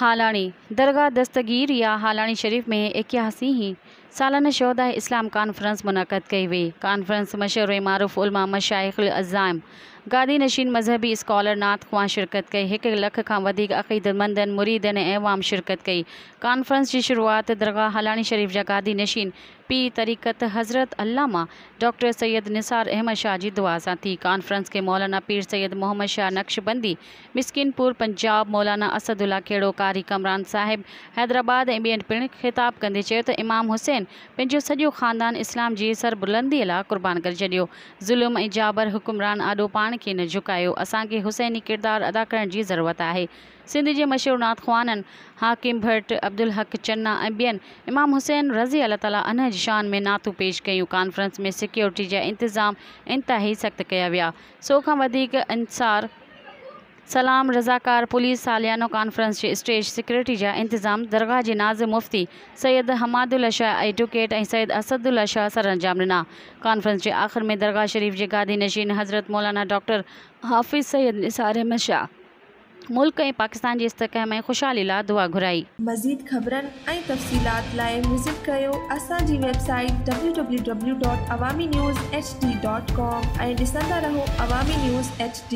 हालानी दरगाह दस्तगीर या हालानी शरीफ में 81 सालाना शोधा इस्लाम कॉन्फ्रेंस मुनक़द कई वई। कॉन्फ्रेंस मशहूर मारूफ उलमा मशाइख़ अज़ाम गादी नशीन मजहबी स्कॉलर नात ख़्वां शिरकत कई। 1 लख खां वधीक अक़ीदतमंदन मुरीदन ऐं अवाम शिरकत कई। कॉन्फ्रेंस की शुरुआत दरगाह हालानी शरीफ जा गादी नशीन पी तरीक़त हज़रत अल्लामा डॉक्टर सैयद निसार अहमद शाह की दुआ सां थी। कॉन्फ्रेंस के मौलाना पीर सैयद मोहम्मद शाह नक्शबंदी मिस्किनपुर पंजाब, मौलाना असदुल्ला खेड़ो, कारी कमरान साहिब हैदराबाद ऐं ॿियनि पिण ख़िताब कंदे चयो त इमाम हुसैन पंहिंजो सॼो ख़ानदान इस्लाम जी सरबुलंदीअ लाइ क़ुर्बान करे छॾियो। ज़ुल्म ऐं जाबर हुक्मरान आॾो पाण खे न झुकायो। असांखे हुसैनी किरदारु अदा करण जी ज़रूरत आहे। सिंध जे मशहूर नात ख़्वाननि हाकिम भट्ट, अब्दुल हक चन्ना ऐं ॿियनि इमाम हुसैन रज़ी अल्लाह ताला अन्ह जी शान में नातूं पेश कयूं। कॉन्फ्रेंस में सिक्योरिटी जा इंतज़ाम इंतहाई सख़्त कया विया। 100 खां वधीक अंसार सलाम रज़ाकार पुलिस सालियानो कॉन्फ्रेंस जे स्टेज सिक्योरिटी जा इंतज़ाम दरगाह जे नाज़िम मुफ्ती सैयद हमादुल्ला शाह एडवोकेट ऐं सैयद असदुल्ला शाह सर अंजाम ॾिना। कॉन्फ्रेंस जे आख़िर में दरगाह शरीफ जे गादी नशीन हज़रत मौलाना डॉक्टर हाफ़िज़ सैयद निसार अहमद शाह मुल्क ऐं पाकिस्तान जी इस्तहकाम ऐं ख़ुशहाली लाइ दुआ घुराई। मज़ीद ख़बरनि ऐं तफ़सीलात लाइ विज़िट कयो असांजी वेबसाइट www.awamiNewsHD.com ऐं ॾिसंदा रहो अवामी न्यूज़ HD।